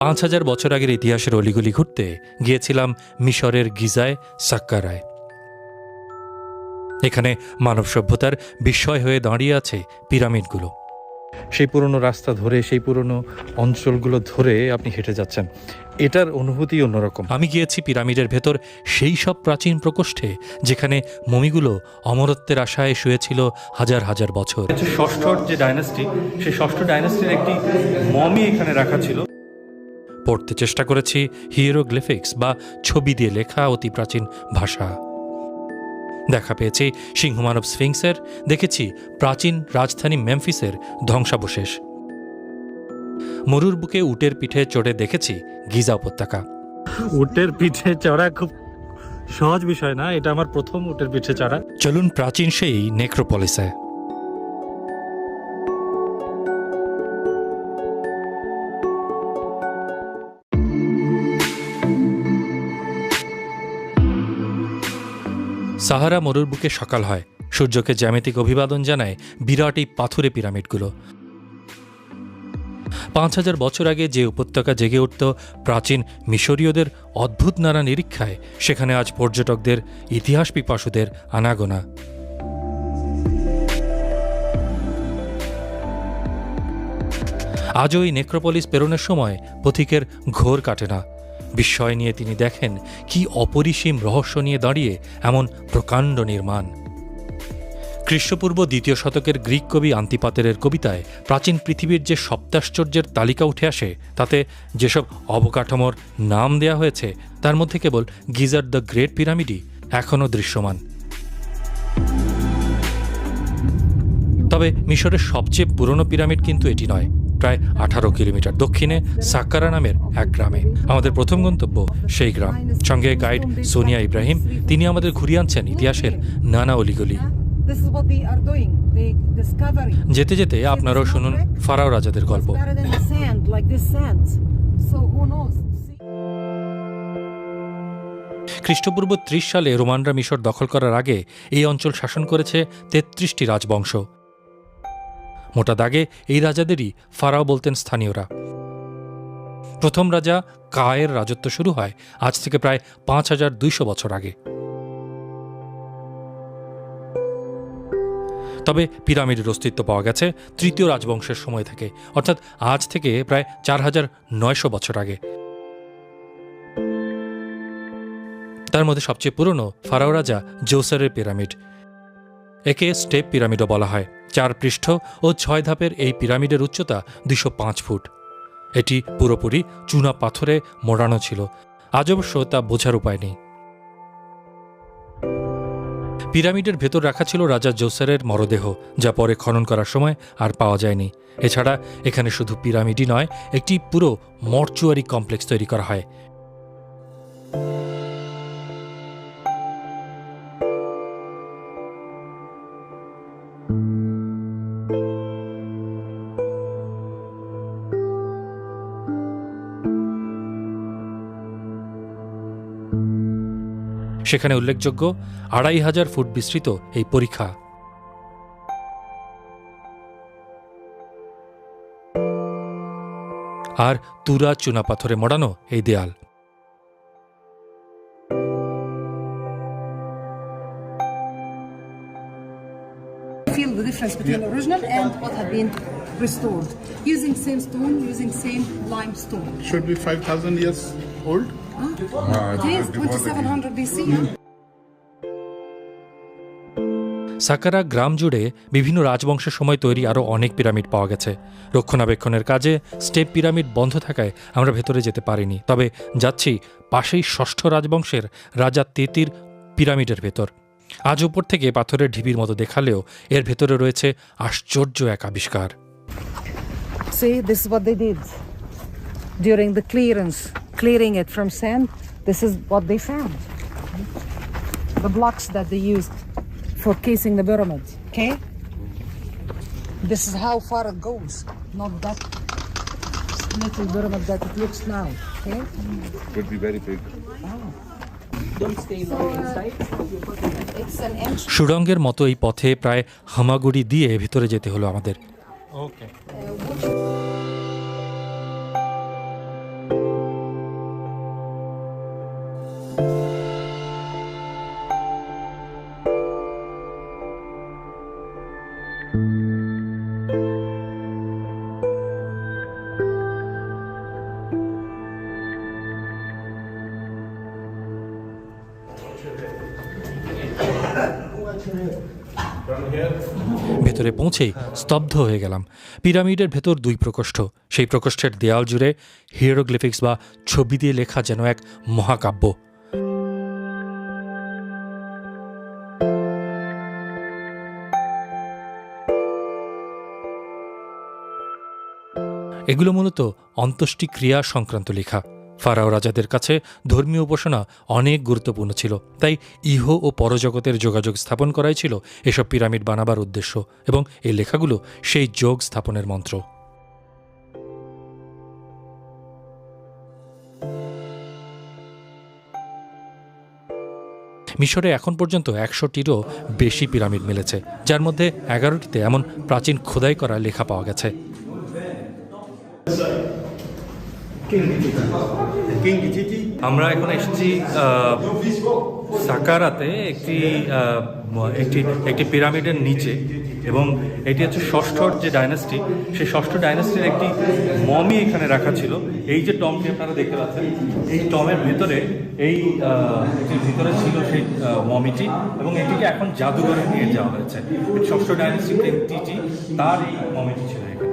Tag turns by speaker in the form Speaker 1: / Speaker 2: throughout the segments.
Speaker 1: ৫,০০০ বছর আগের ইতিহাসের অলিগলি ঘুরতে গিয়েছিলাম মিশরের গিজায়, সাক্কারায়। এখানে মানব সভ্যতার বিস্ময় হয়ে দাঁড়িয়ে আছে পিরামিডগুলো। সেই পুরনো রাস্তা ধরে, সেই পুরনো অঞ্চলগুলো ধরে আপনি হেঁটে যাচ্ছেন, এটার অনুভূতি অন্যরকম। আমি গিয়েছি পিরামিডের ভেতর সেই সব প্রাচীন প্রকোষ্ঠে যেখানে মমিগুলো অমরত্বের আশায় শুয়েছিল হাজার হাজার বছর। ষষ্ঠ যে ডাইনাস্টি, সেই ষষ্ঠ ডাইনাস্টির একটি মমি এখানে রাখা ছিল। পড়তে চেষ্টা করেছি হিয়েরোগ্লিফিক্স বা ছবি দিয়ে লেখা অতি প্রাচীন ভাষা। দেখা পেয়েছি সিংহমানব স্ফিংসের, দেখেছি প্রাচীন রাজধানী মেমফিসের ধ্বংসাবশেষ। মরুর বুকে উটের পিঠে চড়ে দেখেছি গিজা উপত্যকা। উটের পিঠে চড়া খুব সহজ বিষয় না, এটা আমার প্রথম উটের পিঠে চড়া। চলুন প্রাচীন সেই নেক্রোপলিসে। সাহারা মরুর বুকে সকাল হয়, সূর্যকে জ্যামিতিক অভিবাদন জানায় বিরাট এই পাথুরে পিরামিডগুলো। ৫,০০০ বছর আগে যে উপত্যকা জেগে উঠত প্রাচীন মিশরীয়দের অদ্ভুত নানা নিরীক্ষায়, সেখানে আজ পর্যটকদের, ইতিহাস পিপাসুদের আনাগোনা। আজও এই নেক্রোপলিস পেরোনোর সময় পথিকের ঘোর কাটে না। বিস্ময় নিয়ে তিনি দেখেন কি অপরিসীম রহস্য নিয়ে দাঁড়িয়ে এমন প্রকাণ্ড নির্মাণ। খ্রিস্টপূর্ব ২য় শতকের গ্রিক কবি আন্তিপাতেরের কবিতায় প্রাচীন পৃথিবীর যে সপ্তাশ্চর্যের তালিকা উঠে আসে, তাতে যেসব অবকাঠামোর নাম দেয়া হয়েছে তার মধ্যে কেবল গিজার দ্য গ্রেট পিরামিডই এখনও দৃশ্যমান। তবে মিশরের সবচেয়ে পুরনো পিরামিড কিন্তু এটি নয়। প্রায় ১৮ কিলোমিটার দক্ষিণে সাক্কারা নামের এক গ্রামে আমাদের প্রথম গন্তব্য সেই গ্রাম। সঙ্গে গাইড সোনিয়া ইব্রাহিম, তিনি আমাদের ঘুরিয়ে আনছেন ইতিহাসের নানা অলিগলি। যেতে যেতে আপনারাও শুনুন ফারাও রাজাদের গল্প। খ্রিস্টপূর্ব ৩০ সালে রোমানরা মিশর দখল করার আগে এই অঞ্চল শাসন করেছে ৩৩টি রাজবংশ। মোটা দাগে এই রাজাদেরই ফারাও বলতেন স্থানীয়রা। প্রথম রাজা কায়ের রাজত্ব শুরু হয় আজ থেকে প্রায় ৫,২০০ বছর আগে। তবে পিরামিডের অস্তিত্ব পাওয়া গেছে তৃতীয় রাজবংশের সময় থেকে, অর্থাৎ আজ থেকে প্রায় ৪,৯০০ বছর আগে। তার মধ্যে সবচেয়ে পুরনো ফারাও রাজা জোসেরের পিরামিড। একে স্টেপ পিরামিডও বলা হয়। ৪ পৃষ্ঠ ও ৬ ধাপের এই পিরামিডের উচ্চতা ২০৫ ফুট। এটি পুরোপুরি চুনা পাথরে মোড়ানো ছিল। আজ অবশ্য তা বোঝার উপায় নেই। পিরামিডের ভেতর রাখা ছিল রাজা জোসেরের মরদেহ, যা পরে খনন করার সময় আর পাওয়া যায়নি। এছাড়া এখানে শুধু পিরামিডই নয়, একটি পুরো মর্চুয়ারি কমপ্লেক্স তৈরি করা হয়। সেখানে উল্লেখযোগ্য ২৫০০ ফুট বিস্তৃত এই পরীক্ষা। আর তুরা চুনা পাথরে মোড়ানো এই দেয়াল।
Speaker 2: Feel the difference between original and what had been restored using same stone, using same limestone.
Speaker 3: Should be 5,000 years old.
Speaker 2: It is 2700 BC.
Speaker 1: Saqqara গ্রাম জুড়ে বিভিন্ন রাজবংশের সময় তৈরি আরও অনেক পিরামিড পাওয়া গেছে। রক্ষণাবেক্ষণের কাজে স্টেপ পিরামিড বন্ধ থাকায় আমরা ভেতরে যেতে পারিনি। তবে যাচ্ছি পাশেই ষষ্ঠ রাজবংশের রাজা তেতির পিরামিডের ভেতর। আজ উপর থেকে পাথরের ঢিবির মতো দেখালেও এর ভেতরে রয়েছে আশ্চর্য এক আবিষ্কার।
Speaker 2: See, this is what they did during the clearing it from sand. This is what they found. The blocks that they used for casing the pyramid. Okay? This is how far it goes, not that little pyramid that it looks now. Okay?
Speaker 3: Would be very big.
Speaker 1: সুড়ঙ্গের মতো এই পথে প্রায় হামাগুড়ি দিয়ে ভেতরে যেতে হলো আমাদের। ভেতরে পৌঁছেই স্তব্ধ হয়ে গেলাম। পিরামিডের ভেতর 2 প্রকোষ্ঠ, সেই প্রকোষ্ঠের দেয়াল জুড়ে হিয়েরোগ্লিফিক্স বা ছবি দিয়ে লেখা যেন এক মহাকাব্য। এগুলো মূলত অন্ত্যেষ্টিক্রিয়া সংক্রান্ত লেখা। ফারাও রাজাদের কাছে ধর্মীয় উপাসনা অনেক গুরুত্বপূর্ণ ছিল, তাই ইহ ও পরজগতের যোগাযোগ স্থাপন করাই ছিল এসব পিরামিড বানাবার উদ্দেশ্য, এবং এই লেখাগুলো সেই যোগ স্থাপনের মন্ত্র। মিশরে এখন পর্যন্ত 100টিরও বেশি পিরামিড মিলেছে, যার মধ্যে 11টিতে এমন প্রাচীন খোদাই করা লেখা পাওয়া গেছে। আমরা এখন এসেছি সাকারাতে একটি পিরামিডের নিচে, এবং এটি হচ্ছে ষষ্ঠর যে ডাইনাস্টি, সেই ষষ্ঠ ডাইনাস্টির একটি মমি এখানে রাখা ছিল। এই যে টমটি আপনারা দেখতে পাচ্ছেন, এই টমের ভেতরে এটির ভিতরে ছিল সেই মমিটি, এবং এটিকে এখন জাদুঘরে নিয়ে যাওয়া হয়েছে। ষষ্ঠ ডাইনাস্টির একটি তার এই মমিটি ছিল এখানে।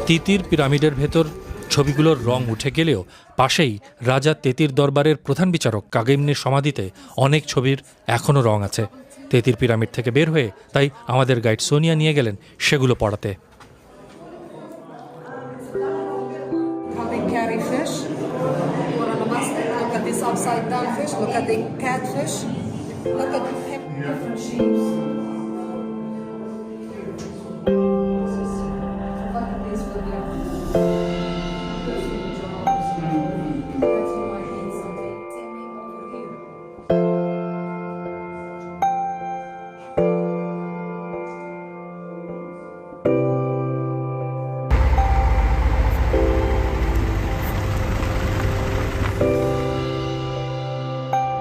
Speaker 1: তিতির পিরামিডের ভেতর ছবিগুলোর রং উঠে গেলেও পাশেই রাজা তেতির দরবারের প্রধান বিচারক কাগেমনির সমাধিতে অনেক ছবির এখনও রং আছে। তেতির পিরামিড থেকে বের হয়ে তাই আমাদের গাইড সোনিয়া নিয়ে গেলেন সেগুলো পড়াতে।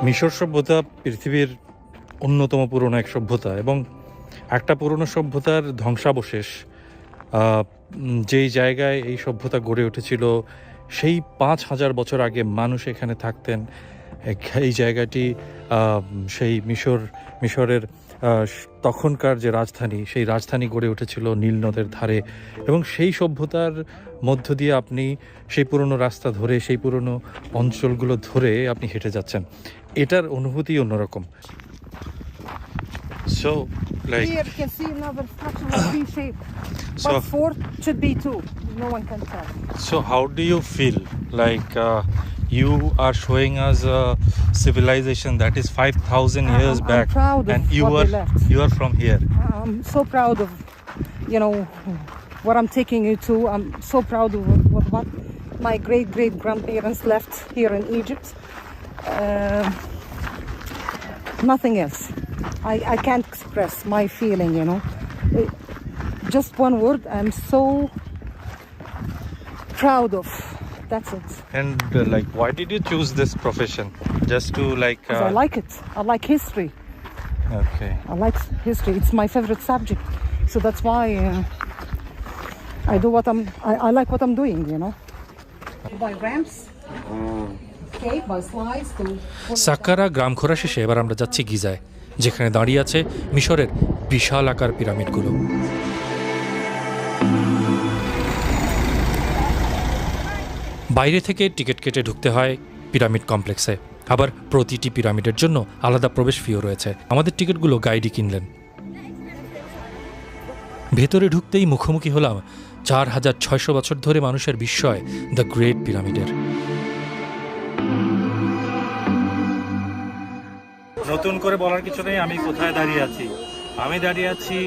Speaker 1: মিশর সভ্যতা পৃথিবীর অন্যতম পুরনো এক সভ্যতা, এবং একটা পুরনো সভ্যতার ধ্বংসাবশেষ। যেই জায়গায় এই সভ্যতা গড়ে উঠেছিল, সেই 5000 বছর আগে মানুষ এখানে থাকতেন। এই জায়গাটি সেই মিশরের তখনকার যে রাজধানী, সেই রাজধানী গড়ে উঠেছিল নীল নদের ধারে, এবং সেই সভ্যতার মধ্য দিয়ে আপনি সেই পুরনো রাস্তা ধরে, সেই পুরনো অঞ্চলগুলো ধরে আপনি হেঁটে যাচ্ছেন। এটার অনুভূতি অন্যরকম। So, like
Speaker 2: here you can see another structure with V shape,
Speaker 1: So-
Speaker 2: but 4 should be 2. No one can tell.
Speaker 1: So how do you feel? Like you are showing us a civilization that is 5,000 years
Speaker 2: I'm
Speaker 1: back,
Speaker 2: proud of
Speaker 1: and
Speaker 2: what they left.
Speaker 1: you are from here.
Speaker 2: I'm so proud of, what I'm taking you to. I'm so proud of what my great grandparents left here in Egypt. Nothing else. I can't express my feeling, Just one word, I'm so proud of. That's it.
Speaker 1: And like, why did you choose this profession? Just to like?
Speaker 2: 'Cause I like it. I like history.
Speaker 1: Okay.
Speaker 2: I like history. It's my favorite subject. So that's why I do I like what I'm doing, By ramps, okay, by slides to...
Speaker 1: Saqqara গ্রাম ঘোরা শেষে এবার আমরা যাচ্ছি গিজায়, যেখানে দাঁড়িয়ে আছে মিশরের বিশাল আকার পিরামিডগুলো। বাইরে থেকে টিকিট কেটে ঢুকতে হয় পিরামিড কমপ্লেক্সে। আবার প্রতিটি পিরামিডের জন্য আলাদা প্রবেশ ফিও রয়েছে। আমাদের টিকিটগুলো গাইডই কিনলেন। ভেতরে ঢুকতেই মুখোমুখি হলাম 4600 বছর ধরে মানুষের বিস্ময় দ্য গ্রেট পিরামিডের।
Speaker 4: নতুন করে বলার কিছু নেই আমি কোথায় দাঁড়িয়ে আছি। আমি দাঁড়িয়ে আছি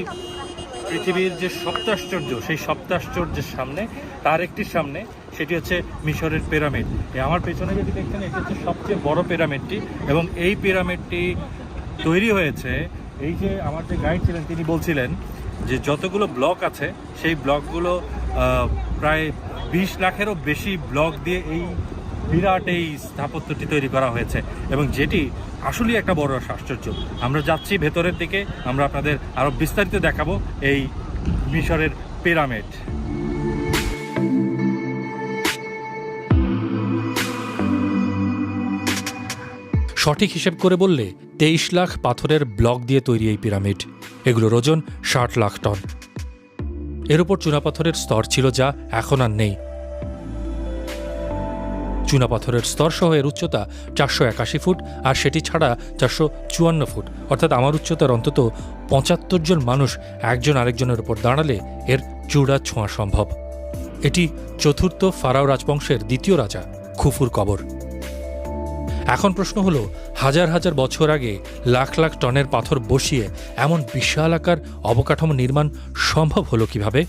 Speaker 4: পৃথিবীর যে সপ্তাশ্চর্য, সেই সপ্তাশ্চর্যের সামনে, তার একটির সামনে, সেটি হচ্ছে মিশরের পিরামিড। আমার পেছনে যদি দেখছেন, এটি হচ্ছে সবচেয়ে বড় পিরামিডটি, এবং এই পিরামিডটি তৈরি হয়েছে, এই যে আমার যে গাইড ছিলেন তিনি বলছিলেন যে যতগুলো ব্লক আছে সেই ব্লকগুলো প্রায় 20 লাখেরও বেশি ব্লক দিয়ে এই বিরাট এই স্থাপত্যটি তৈরি করা হয়েছে, এবং যেটি আসলেই একটা বড় আশ্চর্য। আমরা যাচ্ছি ভেতরের দিকে, আমরা আপনাদের আরও বিস্তারিত দেখাবো এই মিশরের পিরামিড।
Speaker 1: সঠিক হিসেব করে বললে 23 লাখ পাথরের ব্লক দিয়ে তৈরি এই পিরামিড। এগুলোর ওজন 60 লাখ টন। এর উপর চুনাপাথরের স্তর ছিল, যা এখন আর নেই। চুনাপাথরের স্তর সহ এর উচ্চতা 481 ফুট, আর সেটি ছাড়া 454 ফুট, অর্থাৎ আমার উচ্চতার অন্তত 75 জন মানুষ একজন আরেকজনের উপর দাঁড়ালে এর চূড়া ছোঁয়া সম্ভব। এটি চতুর্থ ফারাও রাজবংশের দ্বিতীয় রাজা খুফুর কবর। এখন প্রশ্ন হলো, হাজার হাজার বছর আগে লাখ লাখ টনের পাথর বসিয়ে এমন বিশাল আকার অবকাঠামো নির্মাণ সম্ভব হলো কিভাবে?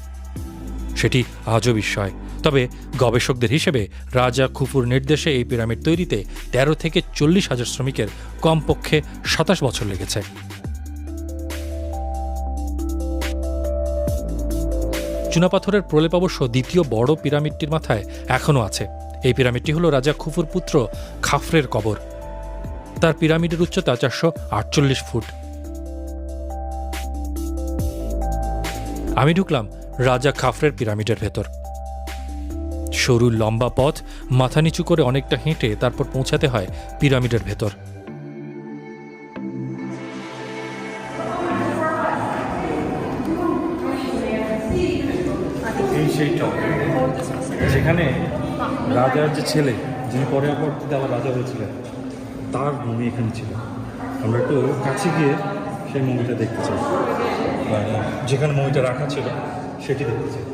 Speaker 1: সেটি আজও বিস্ময়। তবে গবেষকদের হিসেবে রাজা খুফুর নির্দেশে এই পিরামিড তৈরিতে 13 থেকে 40 হাজার শ্রমিকের কমপক্ষে 27 বছর লেগেছে। চুনাপাথরের প্রলেপ অবশ্য দ্বিতীয় বড় পিরামিডটির মাথায় এখনও আছে। এই পিরামিডটি হল রাজা খুফুর পুত্র খাফরের কবর। তার পিরামিডের উচ্চতা 448 ফুট। আমি ঢুকলাম রাজা খাফরের পিরামিডের ভেতর। সরু লম্বা পথ, মাথা নিচু করে অনেকটা হেঁটে তারপর পৌঁছাতে হয় পিরামিডের ভেতর।
Speaker 4: এই সেইটা যেখানে রাজার যে ছেলে, যিনি পরে পরবর্তীতে আবার রাজা হয়েছিলেন, তার মমি এখানে ছিল। আমরা একটু কাছে গিয়ে সেই মমিটা দেখতে চাই, যেখানে মমিটা রাখা ছিল সেটি দেখতে চাই।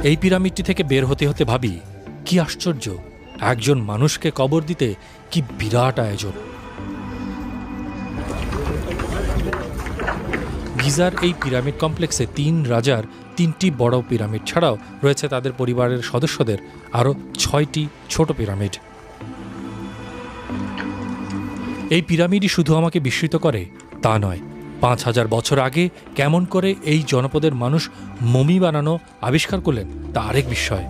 Speaker 1: এই পিরামিডটি থেকে বের হতে হতে ভাবি, কি আশ্চর্য, একজন মানুষকে কবর দিতে কি বিরাট আয়োজন। গিজার এই পিরামিড কমপ্লেক্সে 3 রাজার 3টি বড় পিরামিড ছাড়াও রয়েছে তাদের পরিবারের সদস্যদের আরও 6টি ছোট পিরামিড। এই পিরামিডই শুধু আমাকে বিস্মিত করে তা নয়, 5000 বছর আগে কেমন করে এই জনপদের মানুষ মমি বানানো আবিষ্কার করলেন তা আরেক বিস্ময়।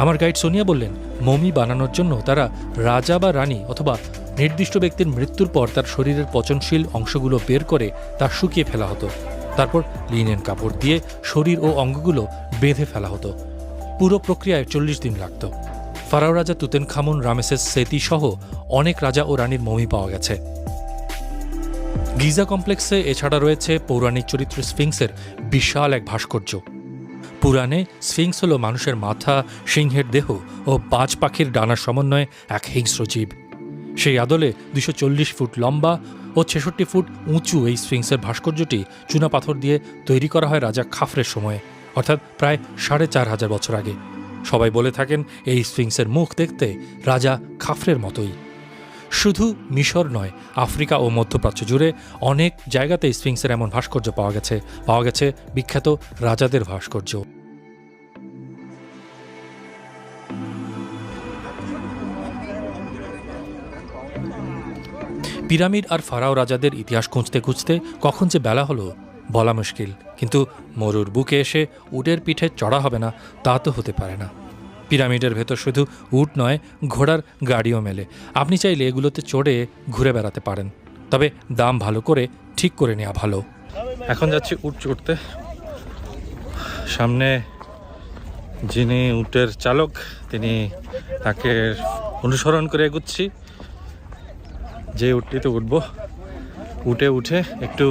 Speaker 1: আমার গাইড সোনিয়া বললেন, মমি বানানোর জন্য তারা রাজা বা রানী অথবা নির্দিষ্ট ব্যক্তির মৃত্যুর পর তার শরীরের পচনশীল অংশগুলো বের করে তা শুকিয়ে ফেলা হতো। তারপর লিনেন কাপড় দিয়ে শরীর ও অঙ্গগুলো বেঁধে ফেলা হতো। পুরো প্রক্রিয়ায় 40 দিন লাগত। ফারাও রাজা তুতেনখামুন, রামেসেস সেতি সহ অনেক রাজা ও রানীর মমি পাওয়া গেছে। গিজা কমপ্লেক্সে এছাড়া রয়েছে পৌরাণিক চরিত্র স্ফিংসের বিশাল এক ভাস্কর্য। পুরাণে স্ফিংস হল মানুষের মাথা, সিংহের দেহ ও বাজ পাখির ডানার সমন্বয়ে এক হিংস্র জীব। সেই আদলে 240 ফুট লম্বা ও 66 ফুট উঁচু এই স্ফিংসের ভাস্কর্যটি চুনাপাথর দিয়ে তৈরি করা হয় রাজা খাফরের সময়ে, অর্থাৎ প্রায় 4500 বছর আগে। সবাই বলে থাকেন এই স্ফিংসের মুখ দেখতে রাজা খাফরের মতোই। শুধু মিশর নয়, আফ্রিকা ও মধ্যপ্রাচ্য জুড়ে অনেক জায়গাতেই স্ফিংসের এমন ভাস্কর্য পাওয়া গেছে বিখ্যাত রাজাদের ভাস্কর্য। পিরামিড আর ফারাও রাজাদের ইতিহাস খুঁজতে খুঁজতে কখন যে বেলা হলো বলা মুশকিল। কিন্তু মরুর বুকে এসে উটের পিঠে চড়া হবে না তা তো হতে পারে না। পিরামিডের ভেতর শুধু উট নয়, ঘোড়ার গাড়িও মেলে। আপনি চাইলে এগুলোতে চড়ে ঘুরে বেড়াতে পারেন, তবে দাম ভালো করে ঠিক করে নেওয়া ভালো।
Speaker 4: এখন যাচ্ছি উট চড়তে। সামনে
Speaker 1: যিনি উটের চালক তিনি তাকে অনুসরণ করে এগুচ্ছি। যে উটটিতে উঠবো, উঠে একটু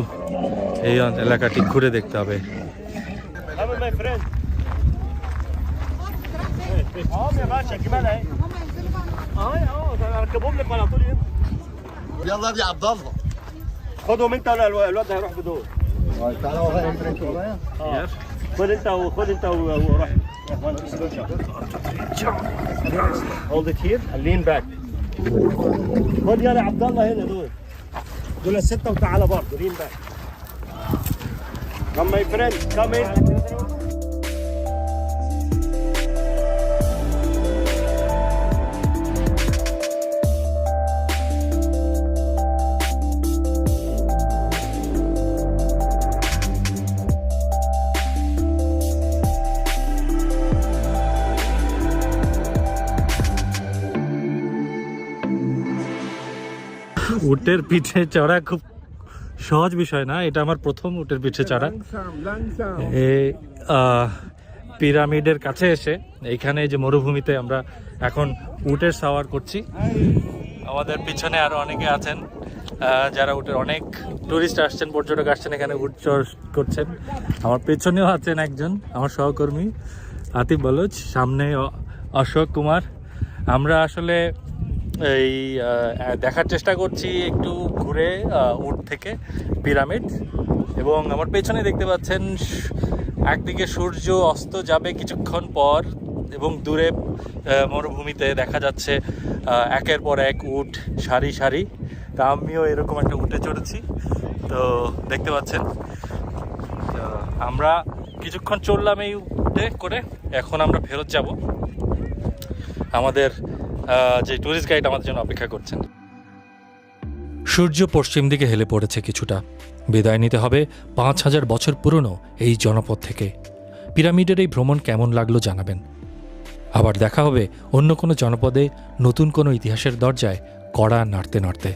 Speaker 1: এই এলাকাটি ঘুরে দেখতে হবে।
Speaker 5: يلا يا عبد الله
Speaker 6: خدهم انت ولا الواد هيروح بدول.
Speaker 5: تعالى ورايا انت ورايا
Speaker 6: خد انت وروح. Hold it here and lean back. خد يلا يا عبد الله هنا دول الستة وتعالى برضه lean back. Come my friend, come in.
Speaker 1: উটের পিঠে চড়া খুব সহজ বিষয় না, এটা আমার প্রথম উটের পিঠে চড়া। এই পিরামিডের কাছে এসে এইখানে যে মরুভূমিতে আমরা এখন উটের সাওয়ার করছি। আমাদের পিছনে আরো অনেকে আছেন যারা উটের, অনেক টুরিস্ট আসছেন, পর্যটক আসছেন এখানে উট চড় করছেন। আমার পেছনেও আছেন একজন আমার সহকর্মী আতিফ বলজ, সামনে অশোক কুমার। আমরা আসলে এই দেখার চেষ্টা করছি একটু ঘুরে উট থেকে পিরামিড। এবং আমার পেছনে দেখতে পাচ্ছেন একদিকে সূর্য অস্ত যাবে কিছুক্ষণ পর এবং দূরে মরুভূমিতে দেখা যাচ্ছে একের পর এক উট সারি সারি। তা আমিও এরকম একটা উটে চড়েছি, তো দেখতে পাচ্ছেন। আমরা কিছুক্ষণ চললাম এই উটে করে, এখন আমরা ফেরত যাব। আমাদের যে ট্যুরিস্ট গাইড আমাদের জন্য অপেক্ষা করছেন। সূর্য পশ্চিম দিকে হেলে পড়েছে কিছুটা। বিদায় নিতে হবে 5000 বছর পুরনো এই জনপদ থেকে। পিরামিডের এই ভ্রমণ কেমন লাগলো জানাবেন। আবার দেখা হবে অন্য কোনো জনপদে, নতুন কোনো ইতিহাসের দরজায় কড়া নাড়তে নাড়তে।